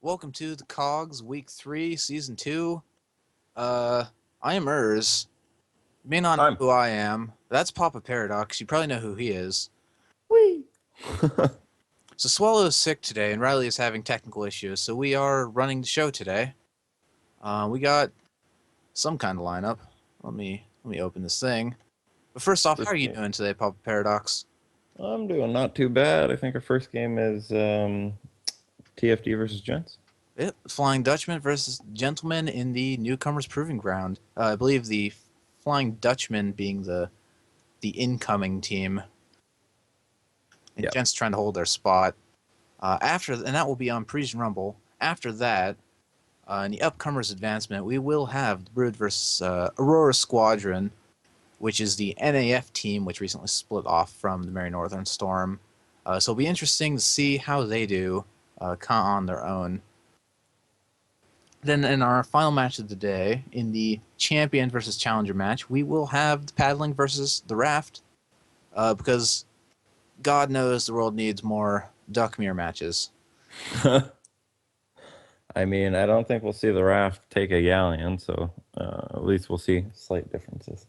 Welcome to the Cogs Week 3, Season 2. I am Urs. You may not know I'm who I am. That's PapaParadox. You probably know who he is. Wee. So Swallow is sick today, and Riley is having technical issues, so we are running the show today. We got some kind of lineup. Let me open this thing. But first off, how are First you game. doing today, PapaParadox? I'm doing not too bad. I think our first game is TFD versus Gents. Yep, Flying Dutchman versus Gentlemen in the Newcomers Proving Ground. I believe the Flying Dutchman being the incoming team. And Yep. Gents trying to hold their spot. And that will be on Parisian Rumble. After that, in the upcomers advancement, we will have the Brood versus Aurora Squadron, which is the NAF team, which recently split off from the Merry Northern Storm. So it'll be interesting to see how they do on their own. Then in our final match of the day, in the Champion versus Challenger match, we will have the Paddling versus the Raft, because God knows the world needs more Duckmere matches. I mean, I don't think we'll see the Raft take a galleon, so at least we'll see slight differences.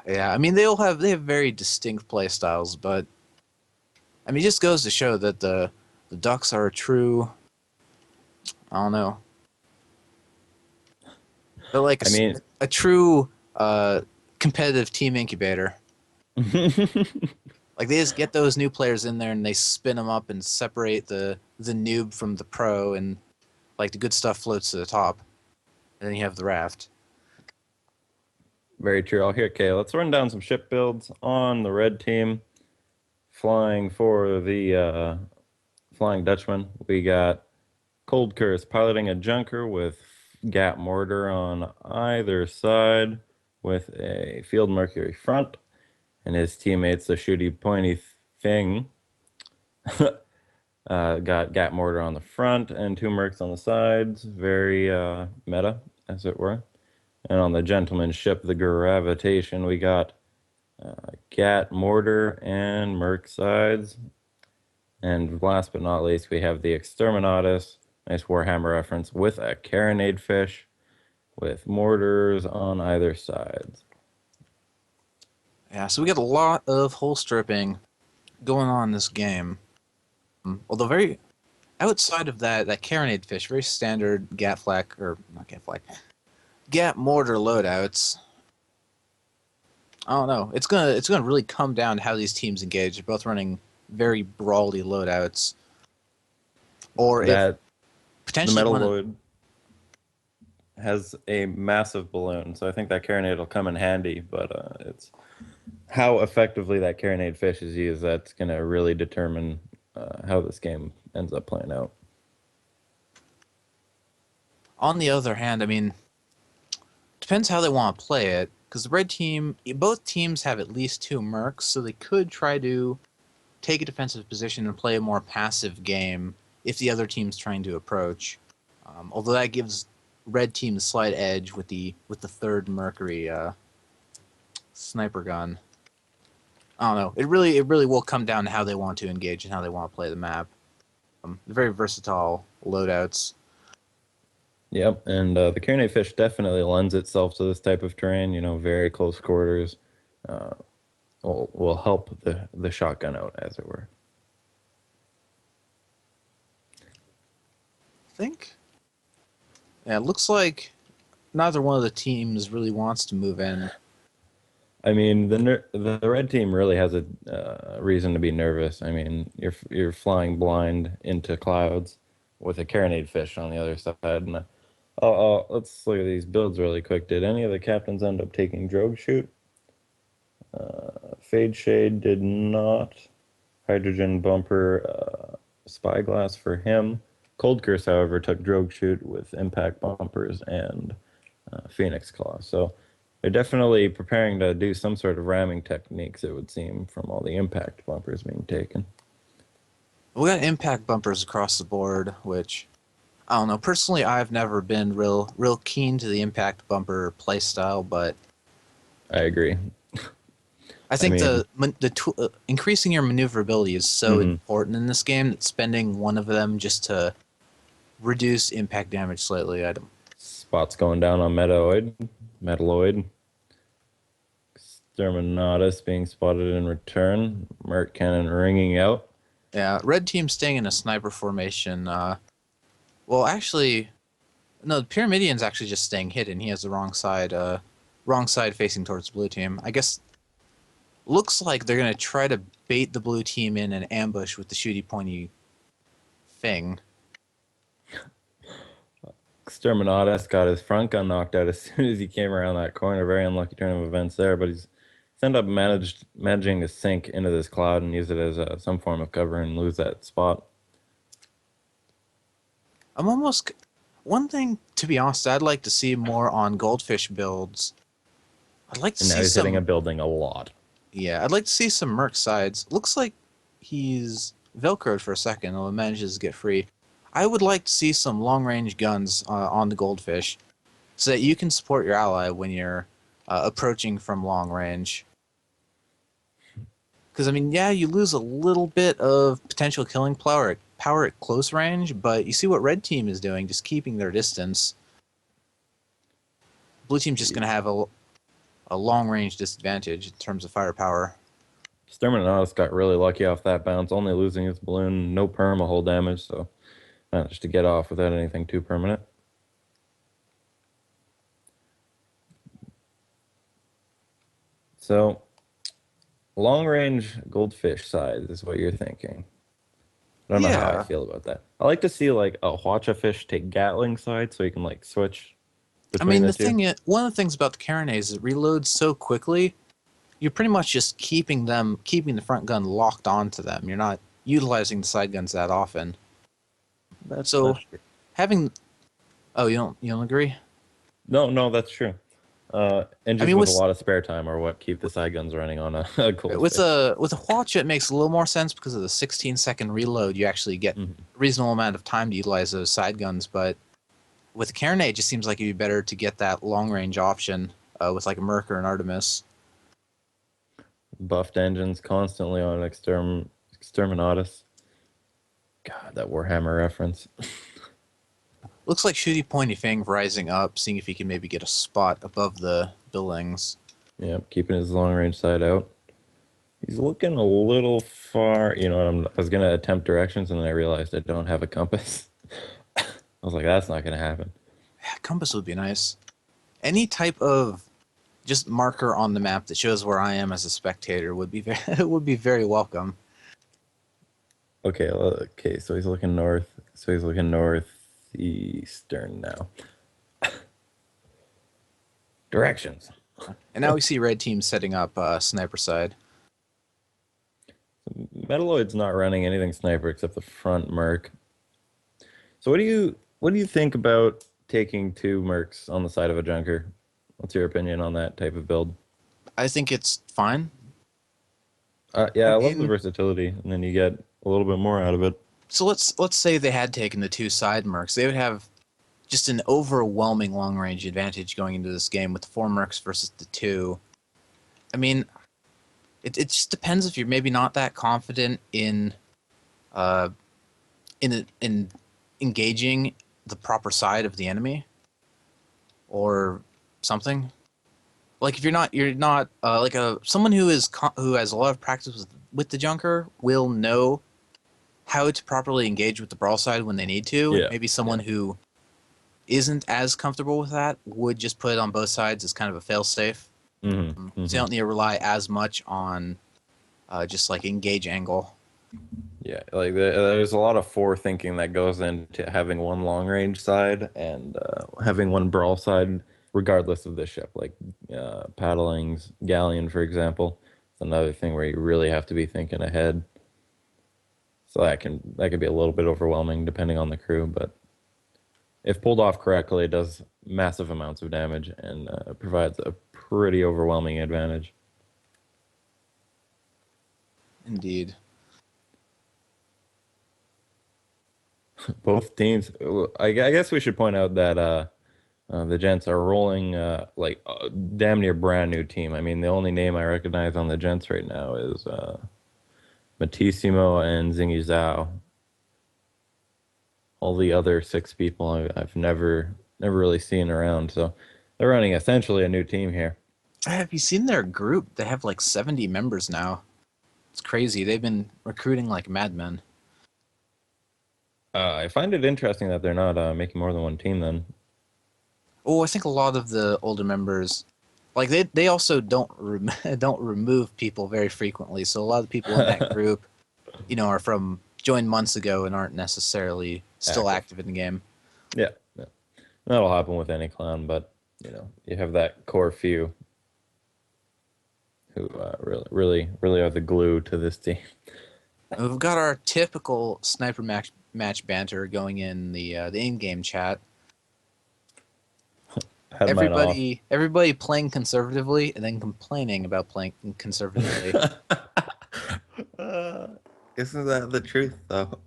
Yeah, I mean they have very distinct play styles, but I mean it just goes to show that the Ducks are a true, I don't know, they're like I mean, a true competitive team incubator. Like they just get those new players in there and they spin them up and separate the noob from the pro, and like the good stuff floats to the top, and then you have the Raft. very true. Okay, let's run down some ship builds on the red team. Flying for the Flying Dutchman, we got Cold Curse piloting a junker with Gat mortar on either side with a Field Mercury front, and his teammates, the shooty pointy thing, got Gat mortar on the front and two mercs on the sides. Very meta, as it were. And on the gentleman's ship, the Gravitation, we got Gat mortar and merc sides. And last but not least, we have the Exterminatus, nice Warhammer reference, with a carronade fish with mortars on either sides. Yeah, so we get a lot of hull stripping going on in this game. Although very outside of that carronade fish, very standard Gat flak, or not Gat flak, Gat mortar loadouts. I don't know. It's gonna really come down to how these teams engage. They're both running very brawly loadouts, or if That the potentially metal one. load has a massive balloon, so I think that carronade will come in handy, but it's how effectively that carronade fish is used that's going to really determine how this game ends up playing out. On the other hand, I mean, depends how they want to play it. Because the red team, both teams have at least two mercs, so they could try to take a defensive position and play a more passive game if the other team's trying to approach. Although that gives red team the slight edge with the third Mercury sniper gun. I don't know. It really will come down to how they want to engage and how they want to play the map. Very versatile loadouts. Yep, and the carronade fish definitely lends itself to this type of terrain. You know, very close quarters uh, will help the shotgun out, as it were. I think. Yeah, it looks like neither one of the teams really wants to move in. I mean, the red team really has a reason to be nervous. I mean, you're flying blind into clouds with a carronade fish on the other side. And let's look at these builds really quick. Did any of the captains end up taking drogue shoot? Fade Shade did not. Hydrogen bumper, spyglass for him. Cold Curse, however, took drogue shoot with impact bumpers and Phoenix Claw. So they're definitely preparing to do some sort of ramming techniques, it would seem, from all the impact bumpers being taken. We got impact bumpers across the board, which I don't know. Personally, I've never been real keen to the impact bumper playstyle, but I agree. I I think mean, increasing your maneuverability is so mhm. important in this game that spending one of them just to reduce impact damage slightly. I don't. Spots going down on Metalloid. Exterminatus being spotted in return. Merc cannon ringing out. Yeah, red team staying in a sniper formation. Well, actually, no, the Pyramidian's actually just staying hidden. He has the wrong side facing towards blue team. I guess looks like they're gonna try to bait the blue team in an ambush with the shooty pointy thing. Exterminatus got his front gun knocked out as soon as he came around that corner. Very unlucky turn of events there, but he's ended up managing to sink into this cloud and use it as some form of cover and lose that spot. I'm almost one thing to be honest. I'd like to see more on goldfish builds. I'd like to And now see he's hitting a some. building a lot. Yeah, I'd like to see some merc sides. Looks like he's velcroed for a second, and manages to get free. I would like to see some long range guns on the goldfish, so that you can support your ally when you're approaching from long range. Because I mean, yeah, you lose a little bit of potential killing power at close range, but you see what red team is doing, just keeping their distance. Blue team's just gonna have a long range disadvantage in terms of firepower. Exterminatus got really lucky off that bounce, only losing his balloon, no perma hull damage, so managed to get off without anything too permanent. So, long range goldfish size is what you're thinking. I don't know how I Yeah, feel about that. I like to see like a Hwacha fish take Gatling side so you can like switch I between mean the the two. thing is, one of the things about the Carronades is it reloads so quickly. You're pretty much just keeping the front gun locked onto them. You're not utilizing the side guns that often. That's So true. having oh you don't agree? No, no, that's true. I Engines mean with a with lot of spare time are what keep the side guns running on a, a with goldfish. a with a Hwacha it makes a little more sense because of the 16-second reload. You actually get Mhm. a reasonable amount of time to utilize those side guns. But with a Carronade, it just seems like it'd be better to get that long range option with like a Merc or an Artemis. Buffed engines constantly on Exterminatus. God, that Warhammer reference. Looks like Shooty Pointy Fang rising up, seeing if he can maybe get a spot above the buildings. Yep, keeping his long range side out. He's looking a little far. You know, I was gonna attempt directions, and then I realized I don't have a compass. I was like, that's not gonna happen. Compass would be nice. Any type of just marker on the map that shows where I am as a spectator would be would be very welcome. Okay, okay. So he's looking north. So he's looking northeastern now. Directions. And now we see red team setting up sniper side. Metalloid's not running anything sniper except the front merc. So what do you think about taking two mercs on the side of a junker? What's your opinion on that type of build? I think it's fine. Yeah, I I love the mean, versatility, and then you get a little bit more out of it. so let's say they had taken the two side mercs, they would have just an overwhelming long range advantage going into this game with the four mercs versus the two. I mean, it just depends if you're maybe not that confident uh in engaging the proper side of the enemy or something. Like if you're not like a someone who has a lot of practice with the junker will know how to properly engage with the brawl side when they need to. Yeah, Maybe someone yeah. who isn't as comfortable with that would just put it on both sides as kind of a failsafe. hmm So you hmm don't need to rely as much on just like engage angle. Yeah, like there's a lot of forethinking that goes into having one long range side and having one brawl side, regardless of the ship. Like paddlings, galleon, for example, it's another thing where you really have to be thinking ahead. So that can be a little bit overwhelming depending on the crew, but if pulled off correctly, it does massive amounts of damage and provides a pretty overwhelming advantage. Indeed. Both teams. I guess we should point out that The Gents are rolling like damn near brand new team. I mean, the only name I recognize on the Gents right now is Matissimo and Zingy Zhao. All the other six people I've never really seen around. So they're running essentially a new team here. Have you seen their group? They have like 70 members now. It's crazy. They've been recruiting like madmen. I find it interesting that they're not making more than one team then. Oh, I think a lot of the older members, like they also don't remove people very frequently. So a lot of the people in that group, are from joined months ago and aren't necessarily still Active. active in the game. Yeah, yeah. That'll happen with any clan, but you have that core few who really are the glue to this team. And we've got our typical sniper match banter going in the in-game chat. Had mine off. Everybody playing conservatively and then complaining about playing conservatively. uh, isn't that the truth, though?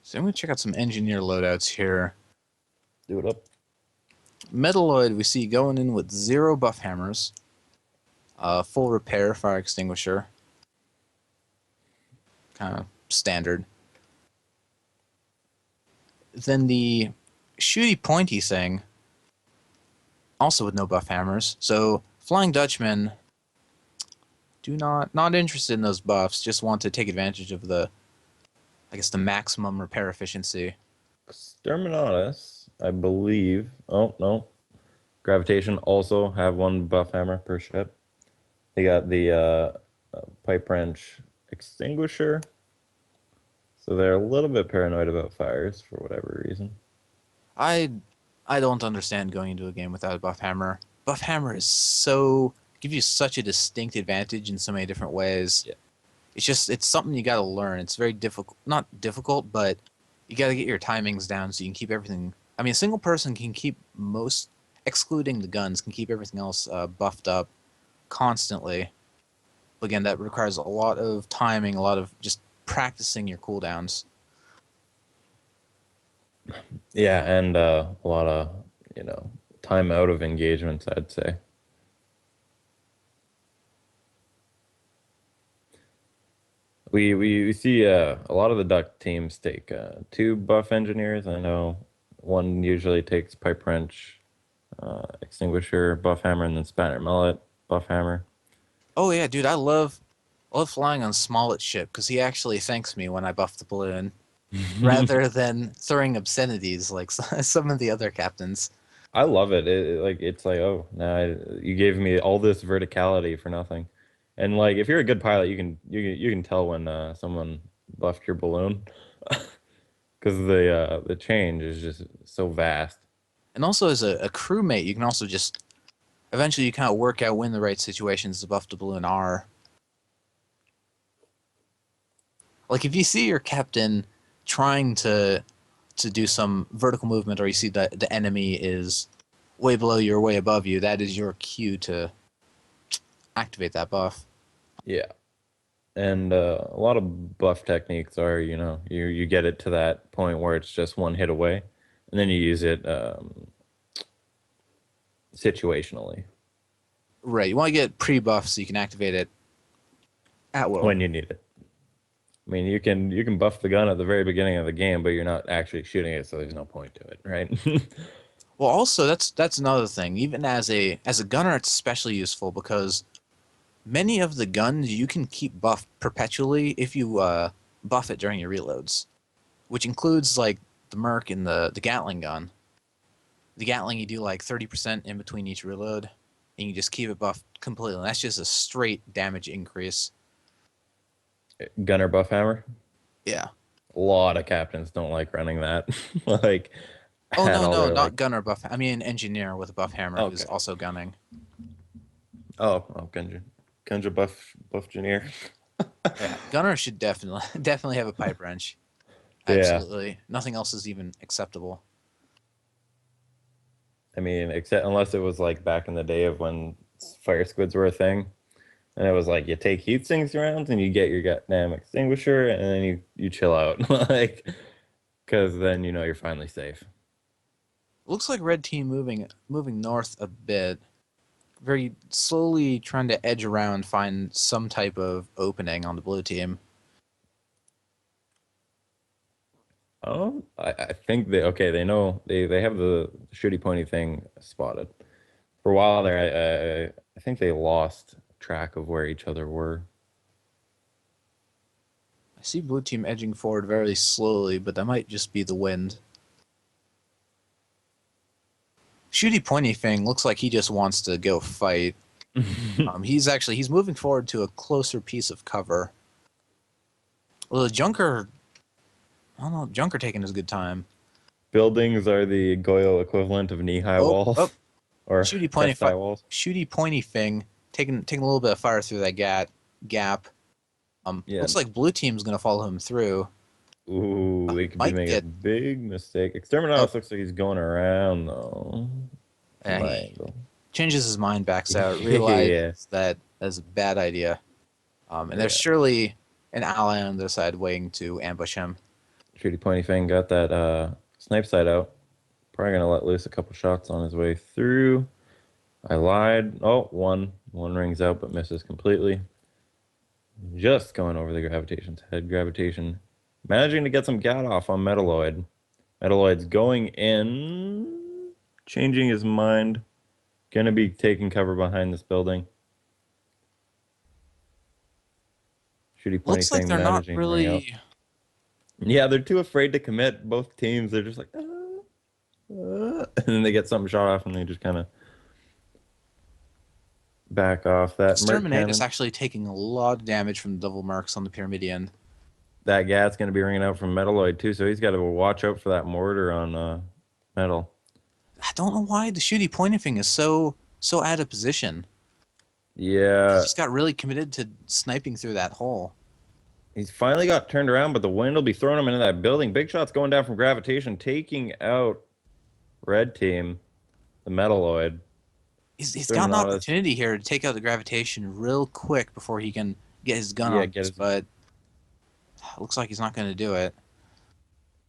So I'm gonna check out some engineer loadouts here. Do it up. Metalloid we see going in with 0 buff hammers, full repair fire extinguisher, kind of standard. Then the shooty pointy thing, also with no buff hammers. So Flying Dutchmen not interested in those buffs, just want to take advantage of the maximum repair efficiency. Exterminatus, I believe. Oh no, Gravitation also have one buff hammer per ship. They got the pipe wrench extinguisher, so they're a little bit paranoid about fires for whatever reason. I I don't understand going into a game without a buff hammer. Buff hammer is so gives you such a distinct advantage in so many different ways. Yeah. It's something you got to learn. It's very difficult, not difficult, but you got to get your timings down so you can keep everything. I mean, a single person can keep most, excluding the guns, can keep everything else buffed up constantly. But again, that requires a lot of timing, a lot of just practicing your cooldowns. Yeah, and a lot of, you know, time out of engagements, I'd say. We see a lot of the duck teams take two buff engineers. I know one usually takes pipe wrench, extinguisher, buff hammer, and then spanner mullet, buff hammer. Oh yeah, dude, I love flying on Smollett's ship because he actually thanks me when I buff the balloon, rather than throwing obscenities like some of the other captains. I love it. It's like, oh, now you gave me all this verticality for nothing. And like if you're a good pilot, you can tell when someone buffed your balloon because the change is just so vast. And also as a crewmate, you can also just eventually you kind of work out when the right situations to buff the balloon are. Like if you see your captain trying to do some vertical movement, or you see that the enemy is way below you or way above you, that is your cue to activate that buff. Yeah. And a lot of buff techniques are, you know, you get it to that point where it's just one hit away, and then you use it situationally Right, you want to get pre-buff so you can activate it at will. when you need it. I mean, you can buff the gun at the very beginning of the game, but you're not actually shooting it, so there's no point to it, right? Well, also that's another thing. Even as a gunner, it's especially useful because many of the guns you can keep buffed perpetually if you buff it during your reloads, which includes like the Merc and the Gatling gun. The Gatling you do like 30% in between each reload, and you just keep it buffed completely. And that's just a straight damage increase. Gunner buff hammer. Yeah. A lot of captains don't like running that, like Oh at no all. no They're not like, gunner buff. I mean an engineer with a buff hammer who's okay, also gunning. oh, Gunja buff engineer. Yeah, gunner should definitely definitely have a pipe wrench. Yeah, Absolutely, nothing else is even acceptable. I mean, except unless it was like back in the day of when fire squids were a thing, And it was like you take heat sinks rounds and you get your goddamn extinguisher and then you chill out. Like, because then you know you're finally safe. Looks like red team moving north a bit, very slowly trying to edge around, find some type of opening on the blue team. Oh, I think they know they have the shooty pointy thing spotted. For a while there, I think they lost track of where each other were. I see blue team edging forward very slowly, but that might just be the wind. Shooty pointy thing looks like he just wants to go fight. He's moving forward to a closer piece of cover. Well, the Junker, I don't know, Junker taking his good time. Buildings are the Goyle equivalent of knee-high Oh, oh, walls or shooty pointy, chest-high walls. shooty pointy thing taking a little bit of fire through that gap. Yeah. Looks like blue team's gonna follow him through. Ooh, they could be Might making a get. big mistake. Oh, Exterminatus looks like he's going around though. From my he angle. changes his mind, backs out, Yeah. realizes that that's a bad idea. And there's Yeah. surely an ally on their side waiting to ambush him. Shooty pointy fang got that snipe sight out. Probably gonna let loose a couple shots on his way through. I lied. Oh, one rings out but misses completely. Just going over the gravitation's head. Gravitation managing to get some gat off on Metalloid. Metalloid's going in, changing his mind. Gonna be taking cover behind this building. Shooty pointy Looks like thing they're not managing to ring out. really. Yeah, they're too afraid to commit. Both teams, they're just like, and then they get something shot off and they just kind of back off. That Merc Exterminate is cannon, actually taking a lot of damage from the double marks on the Pyramidian. that gat's going to be ringing out from Metalloid too, so he's got to watch out for that mortar on Metal. I don't know why the shooty pointy thing is so out of position. He Yeah, just got really committed to sniping through that hole. he's finally got turned around, but the wind will be throwing him into that building. Big shot's going down from gravitation, taking out Red Team, the Metalloid. He's got an Terminatus, opportunity here to take out the gravitation real quick before he can get his gun yeah, on get this, his. but looks like he's not going to do it.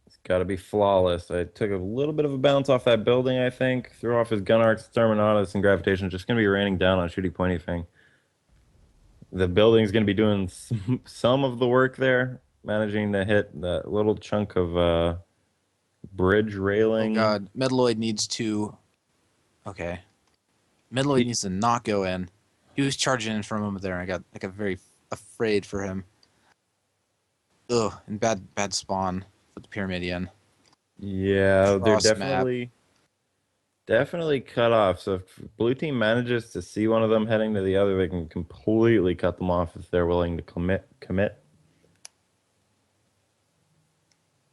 It's got to be flawless. I took a little bit of a bounce off that building, I think. Threw off his gun arcs, Terminatus, and gravitation. Just going to be raining down on shooty pointy thing. The building's going to be doing some of the work there, managing to hit that little chunk of bridge Oh railing. god, Metalloid needs to. Okay, Metalloid He, needs to not go in. He was charging in for a moment there, and I got very afraid for him. Ugh, and bad spawn for the Pyramidian. yeah, they're Cross map. definitely cut off. So if blue team manages to see one of them heading to the other, they can completely cut them off if they're willing to commit.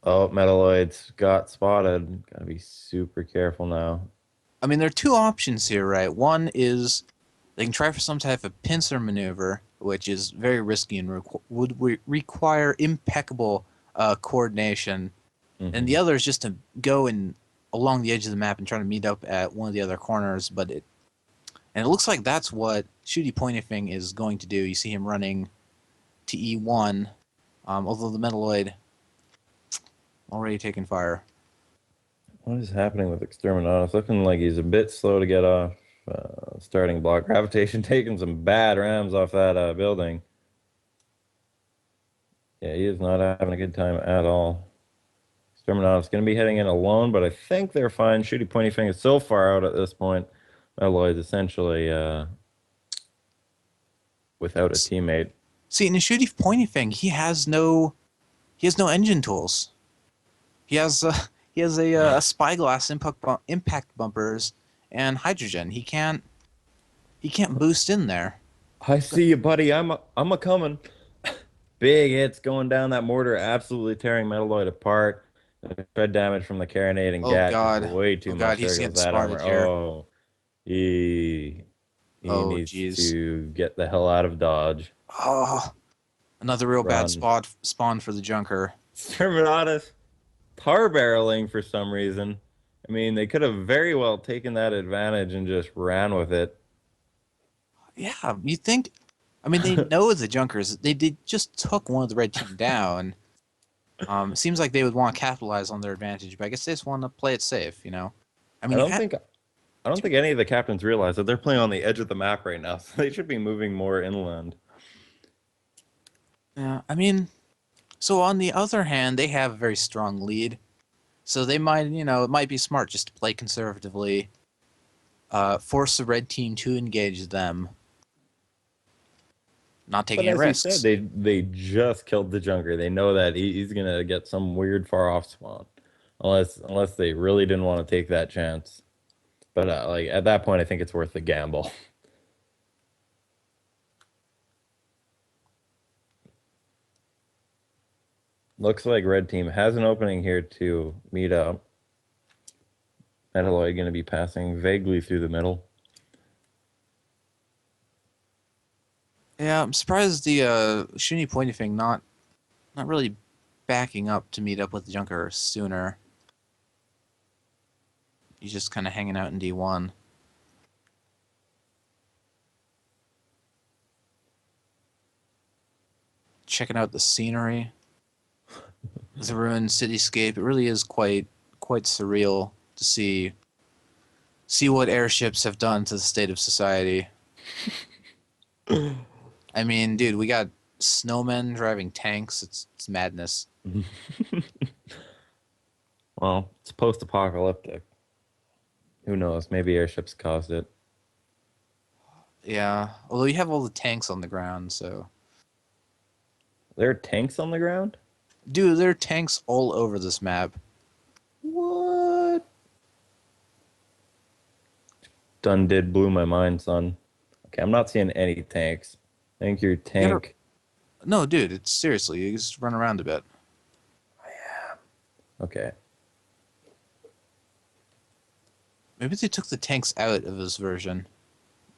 Oh, Metalloids got spotted. Gotta be super careful now. I mean, there are two options here, right? One is they can try for some type of pincer maneuver, which is very risky and would require impeccable coordination. And the Hmm. other is just to go in along the edge of the map and try to meet up at one of the other corners. And it looks like that's what Shooty Pointy Thing is going to do. You see him running to E1, although the Metalloid already taken fire. What is happening with Exterminatus? Looking like he's a bit slow to get off starting block. Gravitation taking some bad rams off that building. Yeah, he is not having a good time at all. Exterminatus going to be heading in alone, but I think they're fine. Shooty pointy finger is so far out at this point. Metalloid's essentially without a teammate. See, in the Shooty Pointy Thing, he has no engine tools. He has he has a spyglass impact bumpers and hydrogen. He can't boost in there. I see you, buddy. I'm a coming. Big hits going down that mortar, absolutely tearing Metalloid apart. The tread damage from the carronade and Oh gat just god, way oh too god, much. There he's goes getting that armor. spotted here. Oh, he Oh needs jeez. to get the hell out of Dodge. Oh, another real bad Run. spot spawn for the Junker. Terminatus tar barreling for some reason. I mean, they could have very well taken that advantage and just ran with it. Yeah, you think I mean, they know the Junkers. They just took one of the red team down. It seems like they would want to capitalize on their advantage, but I guess they just want to play it safe, you know? I I mean, you don't had. think I don't think any of the captains realize that they're playing on the edge of the map right now, so they should be moving more inland. Yeah, I mean, so on the other hand, they have a very strong lead. So they might, it might be smart just to play conservatively, force the red team to engage them, not taking But any as you said, risks. they just killed the Junker. They know that he's gonna get some weird far off spawn, unless they really didn't want to take that chance. But like at that point, I think it's worth the gamble. Looks like red team has an opening here to meet up. Metalloy going to be passing vaguely through the middle. Yeah, I'm surprised the Shuni pointy thing not really backing up to meet up with the Junker sooner. He's just kind of hanging out in D1. Checking out the scenery. The ruined cityscape. It really is quite surreal to see what airships have done to the state of society. I mean, dude, we got snowmen driving tanks. It's madness. Well, it's post-apocalyptic. Who knows? Maybe airships caused it. Yeah, although you have all the tanks on the ground, so There are tanks on the ground? dude, there are tanks all over this map. What? Done did blew my mind, son. Okay, I'm not seeing any tanks. I think your You gotta, tank. no, dude, it's seriously, you just run around a bit. Okay. Maybe they took the tanks out of this version.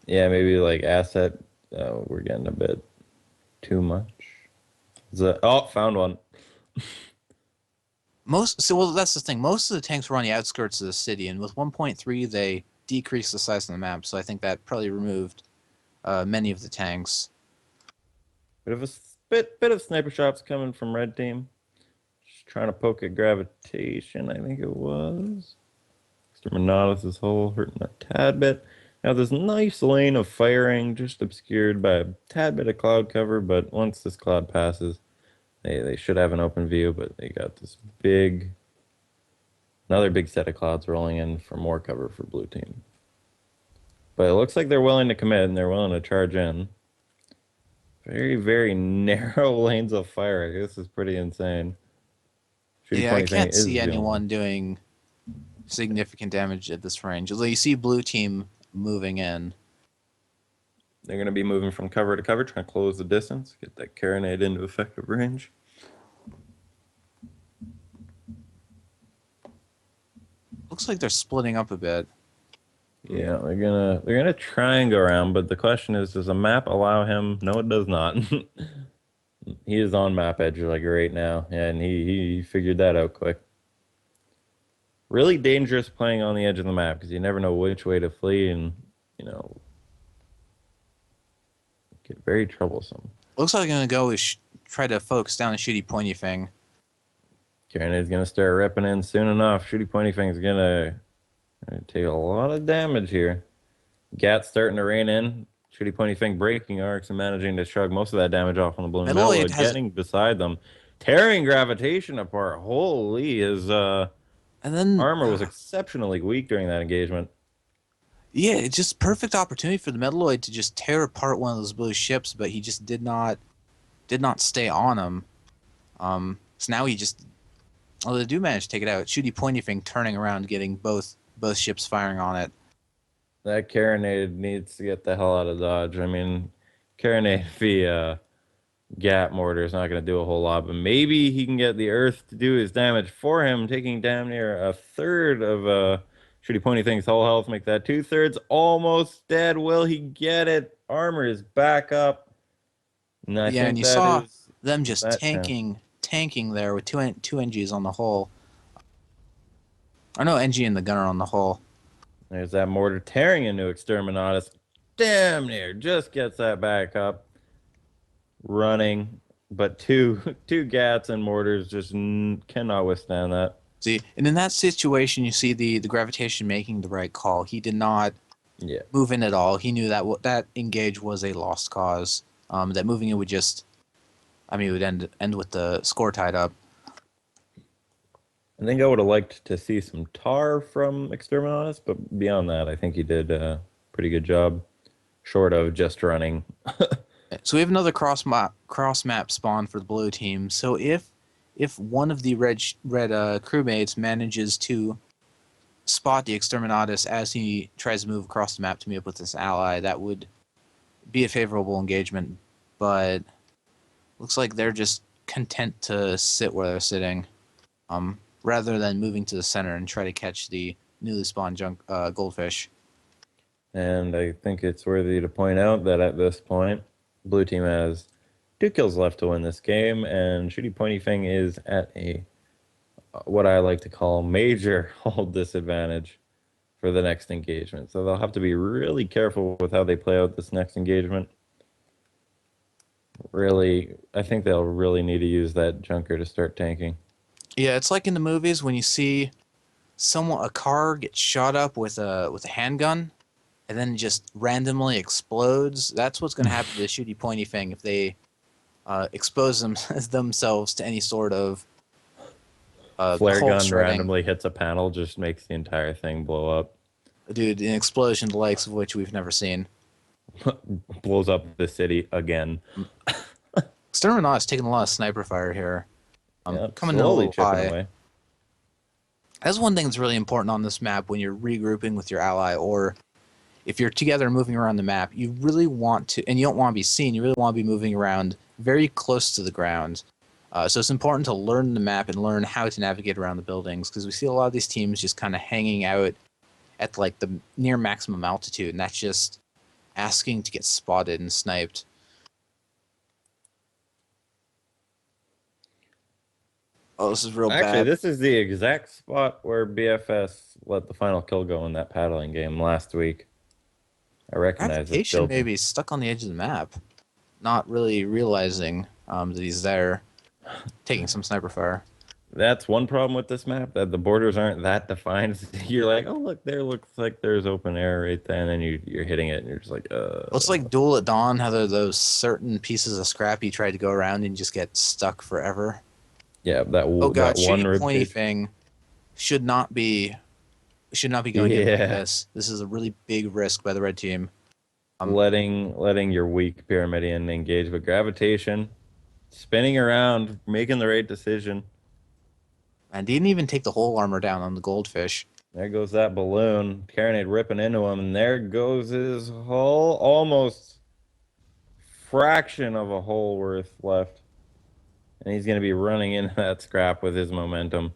Yeah, maybe like asset. We're getting a bit too much. Oh, found one. Well, that's the thing. Most of the tanks were on the outskirts of the city, and with 1.3, they decreased the size of the map. So I think that probably removed many of the tanks. Bit of a bit of sniper shots coming from red team. Just trying to poke at gravitation, I think it was. Exterminatus' hole hurting a tad bit. Now this nice lane of firing just obscured by a tad bit of cloud cover, but once this cloud passes, they should have an open view, but they got this another big set of clouds rolling in for more cover for blue team. But it looks like they're willing to commit and they're willing to charge in. Very, very narrow lanes of fire. This is pretty insane. Shooty Yeah, I pointy thing can't is see the only one. anyone doing significant damage at this range. Although you see blue team moving in. They're going to be moving from cover to cover, trying to close the distance, get that carronade into effective range. Looks like they're splitting up a bit. Yeah, they're gonna try and go around, but the question is, does a map allow him? No, it does not. He is on map edge like right now, and he figured that out quick. Really dangerous playing on the edge of the map because you never know which way to flee, and you know, get very troublesome. Looks like they're gonna go is try to focus down the shooty pointy thing. Carronade's gonna start ripping in soon enough. Shooty pointy thing's gonna take a lot of damage here. Gat's starting to rain in. Shooty pointy thing breaking arcs and managing to shrug most of that damage off on the balloon. Metalloid Metalloid has, getting beside them, tearing gravitation apart. Holy, his and then armor was exceptionally weak during that engagement. yeah, it's just perfect opportunity for the Metalloid to just tear apart one of those blue ships, but he just did not stay on him. So now he just, oh, they do manage to take it out. Shooty pointy thing turning around, getting both ships firing on it. That carronade needs to get the hell out of Dodge. I mean, carronade via gap mortar is not going to do a whole lot, but maybe he can get the Earth to do his damage for him, taking damn near a third of Shooty Pointy Thing's whole health, make that 2/3 almost dead. Will he get it? Armor is back up. And I Yeah, and think you that saw is them just that chance. tanking there with two NGs on the hull. Or no, NG and the gunner on the hull. There's that mortar tearing into Exterminatus. Damn near just gets that back up. running, but two Gats and mortars just cannot withstand that. See, and in that situation, you see the gravitation making the right call. He did not Yeah. move in at all. He knew that that engage was a lost cause. That moving it would just, I mean, it would end with the score tied up. I think I would have liked to see some tar from Exterminatus, but beyond that, I think he did a pretty good job, short of just running. So we have another cross map spawn for the blue team. So if one of the red crewmates manages to spot the Exterminatus as he tries to move across the map to meet up with this ally, that would be a favorable engagement. But looks like they're just content to sit where they're sitting, rather than moving to the center and try to catch the newly spawned goldfish. And I think it's worthy to point out that at this point, blue team has 2 kills left to win this game, and Shooty Pointy Fang is at a what I like to call major hold disadvantage for the next engagement. So they'll have to be really careful with how they play out this next engagement. Really, I think they'll really need to use that junker to start tanking. Yeah, it's like in the movies when you see a car get shot up with a handgun and then just randomly explodes. That's what's going to happen to the Shooty Pointy Fang if they expose themselves to any sort of Flare cold gun shredding. randomly hits a panel, just makes the entire thing blow up. Dude, an explosion the likes of which we've never seen. Blows up the city again. Exterminatus taking a lot of sniper fire here. Yep, Coming in a slowly little chipping high. away. That's one thing that's really important on this map when you're regrouping with your ally, or if you're together moving around the map, you really want to, and you don't want to be seen, you really want to be moving around very close to the ground. So it's important to learn the map and learn how to navigate around the buildings, because we see a lot of these teams just kind of hanging out at like the near maximum altitude, and that's just asking to get spotted and sniped. Oh, this is real Actually, bad. this is the exact spot where BFS let the final kill go in that paddling game last week. I recognize this Application building. maybe stuck on the edge of the map, not really realizing that he's there, taking some sniper fire. That's one problem with this map, that the borders aren't that defined. You're like, oh, look, there looks like there's open air right there, and then you're hitting it, and you're just like, Looks like Duel at Dawn, how those certain pieces of scrap you try to go around and just get stuck forever. Yeah, Oh god, that one Shooty rib Pointy cage. Fang should not be going in like Yeah, this. This is a really big risk by the red team. letting your weak Pyramidian engage with gravitation, spinning around, making the right decision. And didn't even take the whole armor down on the goldfish. There goes that balloon. Carronade ripping into him, and there goes his hull. Almost fraction of a hull worth left. And he's going to be running into that scrap with his momentum.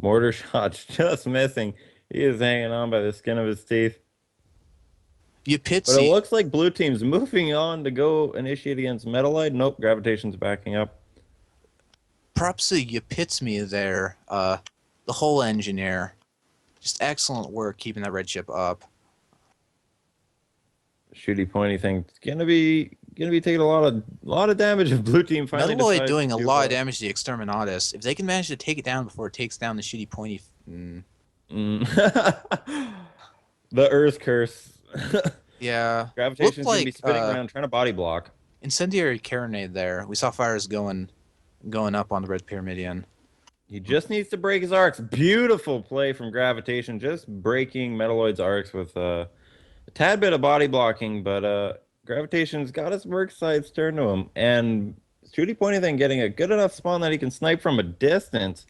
Mortar shots just missing. He is hanging on by the skin of his teeth. You pit But it see looks like blue team's moving on to go initiate against Metalite. Nope, gravitation's backing up. props to you pits me there. The whole engineer. Just excellent work keeping that red ship up. Shooty pointy thing. It's gonna be taking a lot of damage if blue team finally Metalloy decides doing a to lot of damage to the Exterminatus. If they can manage to take it down before it takes down the Shooty Pointy... mm. The Earth curse. Yeah. Gravitation's Looked gonna be like spinning around trying to body block. incendiary carronade there. We saw fires going up on the red Pyramidian. He just needs to break his arcs. Beautiful play from Gravitation, just breaking Metalloid's arcs with a tad bit of body blocking, but Gravitation's got his work sides turned to him. And Shooty Pointy thing getting a good enough spawn that he can snipe from a distance.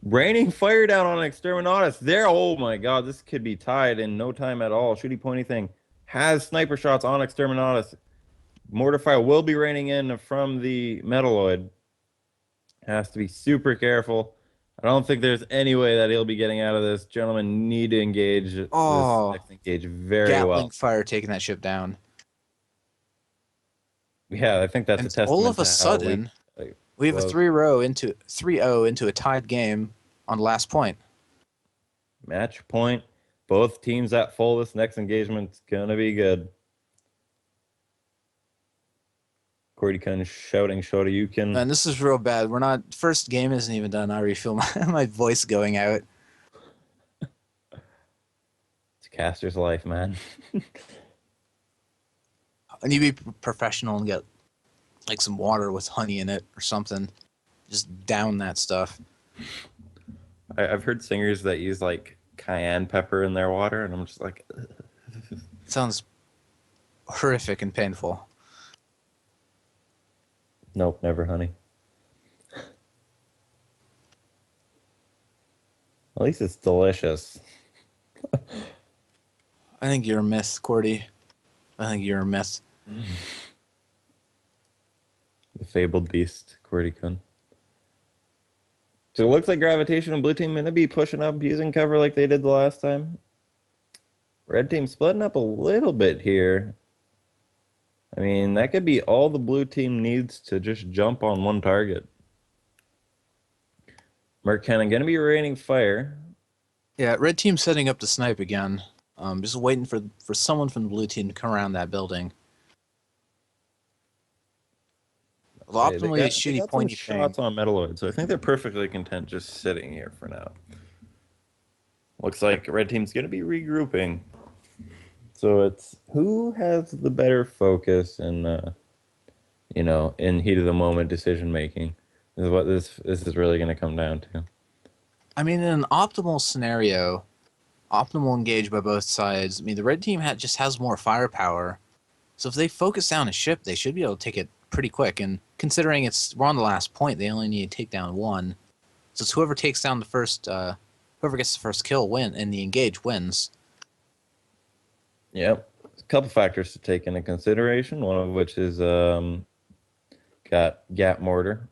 Raining fire down on Exterminatus. There, oh my god, this could be tied in no time at all. Shooty Pointy thing has sniper shots on Exterminatus. Mortar fire will be raining in from the Metalloid. Has to be super careful. I don't think there's any way that he'll be getting out of this. Gentlemen need to engage this next engage very Gatling well. fire taking that ship down. Yeah, I think that's a And all testament of a to how sudden, we have a was. 3-0 into a tied game on the last point. Match point. Both teams at full. This next engagement's gonna be good. Cordy-kun shouting Shoryuken. And this is real bad. We're not. First game isn't even done. I already feel my voice going out. It's a caster's life, man. I need to be professional and get like some water with honey in it or something. Just down that stuff. I've heard singers that use like cayenne pepper in their water, and I'm just like, It sounds horrific and painful. nope, never honey. At least it's delicious. I think you're a myth, Cordy. I think you're a myth. The fabled beast, Cordy-kun. So it looks like Gravitation and Blue Team going to be pushing up using cover like they did the last time. Red Team splitting up a little bit here. I mean, that could be all the Blue Team needs to just jump on one target. Merc Cannon going to be raining fire. Yeah, red team setting up to snipe again. Just waiting for someone from the blue team to come around that building. Well, optimally, They a got shitty some pointy shots thing. on Metalloid, so I think they're perfectly content just sitting here for now. Looks like Red Team's going to be regrouping. So it's who has the better focus and in heat of the moment decision making is what this is really going to come down to. I mean, in an optimal scenario, optimal engage by both sides. I mean, the red team just has more firepower, so if they focus down a ship, they should be able to take it pretty quick. And considering we're on the last point, they only need to take down one. So it's whoever takes down the first, whoever gets the first kill and the engage wins. Yep. A couple factors to take into consideration, one of which is got gap mortar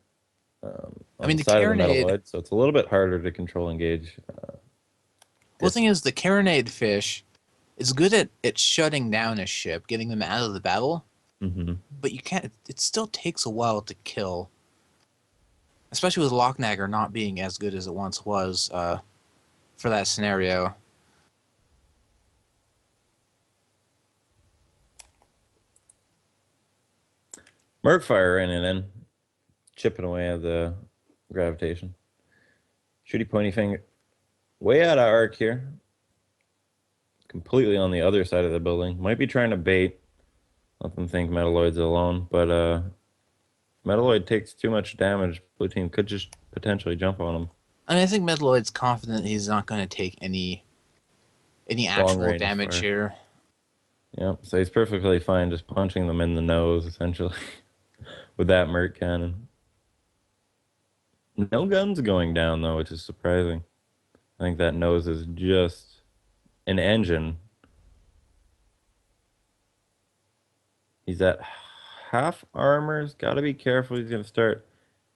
I on mean, the the side of the carronade. metalloid, so it's a little bit harder to control engage. Well, the thing is, the carronade fish is good at shutting down a ship, getting them out of the battle, Mm-hmm. but you can't. It still takes a while to kill, especially with Locknagger not being as good as it once was for that scenario. Mercfire raining in, chipping away at the gravitation. Shooty pointy finger, way out of arc here. Completely on the other side of the building. Might be trying to bait. Let them think Metalloid's alone, but Metalloid takes too much damage. Blue team could just potentially jump on him. I mean, I think Metalloid's confident he's not going to take any actual range damage fire. here. Yep, so he's perfectly fine just punching them in the nose, essentially, with that Merc cannon. No guns going down, though, which is surprising. I think that nose is just an engine. He's at half armor. He's got to be careful. He's going to start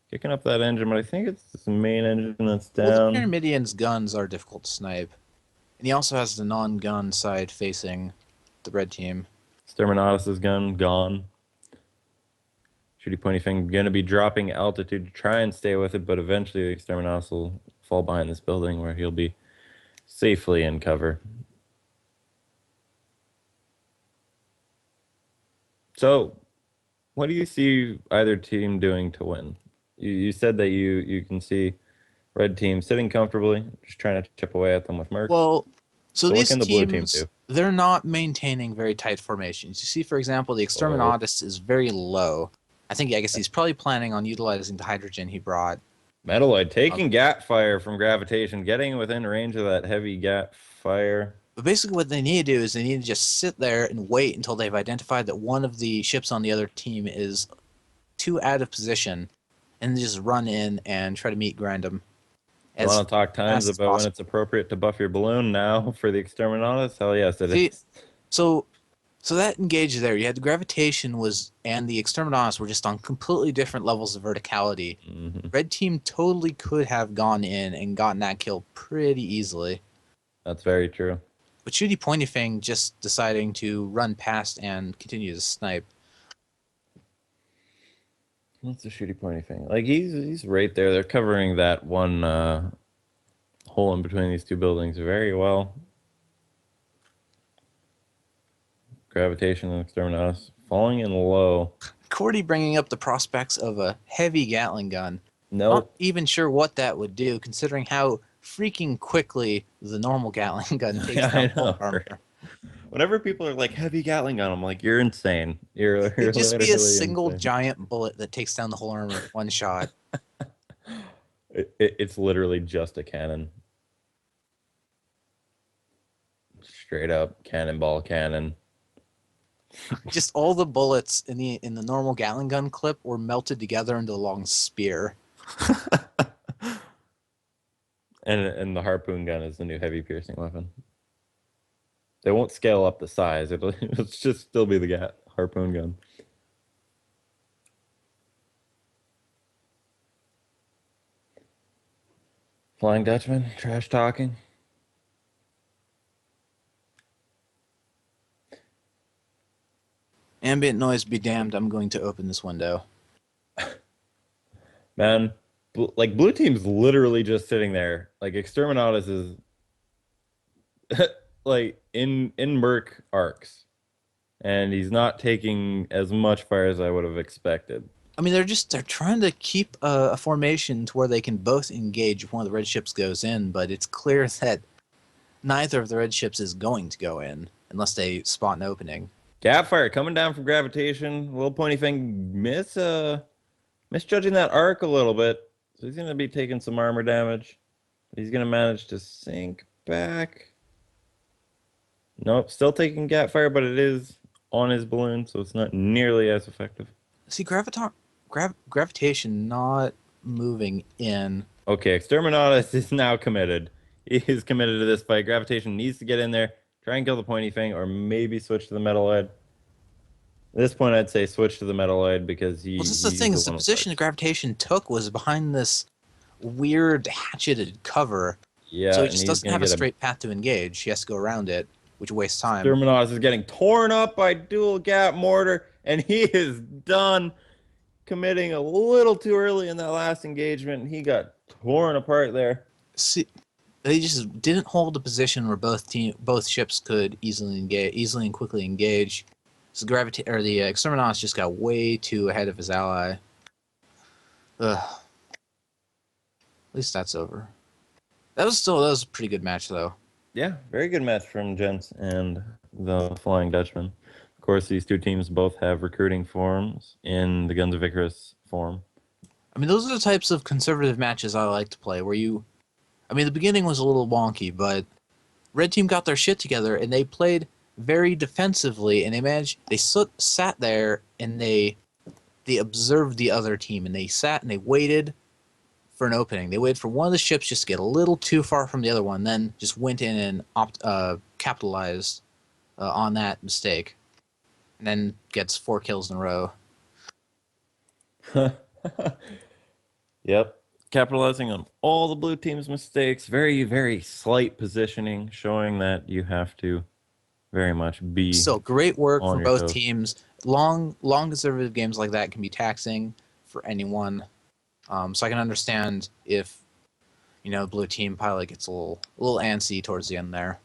kicking up that engine, but I think it's the main engine that's down. Well, the Pyramidian's guns are difficult to snipe. And he also has the non-gun side facing the red team. Exterminatus' gun gone. Shooty pointy finger going to be dropping altitude to try and stay with it, but eventually the Exterminatus will fall behind this building where he'll be safely in cover. So, what do you see either team doing to win? You said that you can see red team sitting comfortably, just trying to chip away at them with Mercs. Well, so what these can the blue team teams, do? they're not maintaining very tight formations. You see, for example, the Exterminatus is very low. I guess he's probably planning on utilizing the hydrogen he brought. Metalloid taking gap fire from gravitation, getting within range of that heavy gap fire. But basically what they need to do is they need to just sit there and wait until they've identified that one of the ships on the other team is too out of position, and just run in and try to meet Grandum. You want to talk times about when it's appropriate to buff your balloon now for the Exterminatus? Hell yes, it is. So that engage there, you had the gravitation and the Exterminatus were just on completely different levels of verticality. Mm-hmm. Red team totally could have gone in and gotten that kill pretty easily. That's very true. But Shooty Pointy Fang just deciding to run past and continue to snipe. What's the Shooty pointy thing? Like he's right there. They're covering that one hole in between these two buildings very well. Gravitation and Exterminatus falling in low. Cordy bringing up the prospects of a heavy Gatling gun. Not Nope. even sure what that would do, considering how freaking quickly the normal Gatling gun takes Yeah, I down full know. armor. Right? Whenever people are like heavy Gatling gun, I'm like, you're insane. You're It'd just be a literally single insane. giant bullet that takes down the whole armor with one shot. It's literally just a cannon. Straight up cannonball cannon. Just all the bullets in the normal Gatling gun clip were melted together into a long spear. And the harpoon gun is the new heavy piercing weapon. They won't scale up the size. It'll just still be the harpoon gun. Flying Dutchman, trash talking. Ambient noise be damned, I'm going to open this window. Man, like blue team's literally just sitting there. Like Exterminatus is like in Merc arcs, and he's not taking as much fire as I would have expected. I mean, they're trying to keep a formation to where they can both engage if one of the red ships goes in, but it's clear that neither of the red ships is going to go in unless they spot an opening. Gap fire coming down from gravitation. Little pointy thing misjudging that arc a little bit. So he's gonna be taking some armor damage. He's gonna manage to sink back. Nope, still taking gap fire, but it is on his balloon, so it's not nearly as effective. See, gravitation not moving in. Okay, Exterminatus is now committed. He is committed to this fight. Gravitation needs to get in there, try and kill the pointy thing, or maybe switch to the metalloid. At this point, I'd say switch to the metalloid because Well, this is the thing: is the position that gravitation took was behind this weird hatcheted cover, Yeah, so he and just he's doesn't gonna have a get straight path to engage. He has to go around it, which wastes time. Exterminatus is getting torn up by dual gap mortar, and he is done. Committing a little too early in that last engagement. He got torn apart there. See, they just didn't hold a position where both ships could easily and quickly engage. So the Exterminatus just got way too ahead of his ally. Ugh. At least that's over. That was a pretty good match though. Yeah, very good match from Gents and the Flying Dutchman. Of course, these two teams both have recruiting forms in the Guns of Icarus form. I mean, those are the types of conservative matches I like to play, where the beginning was a little wonky, but Red Team got their shit together and they played very defensively, and they sat there and they observed the other team, and they sat and they waited for an opening. They waited for one of the ships just to get a little too far from the other one, then just went in and capitalized on that mistake, and then gets 4 kills in a row. Yep. Capitalizing on all the blue team's mistakes. Very, very slight positioning, showing that you have to very much be Still, great work on from your both toes. teams. Long conservative games like that can be taxing for anyone. So I can understand if blue team pilot gets a little antsy towards the end there.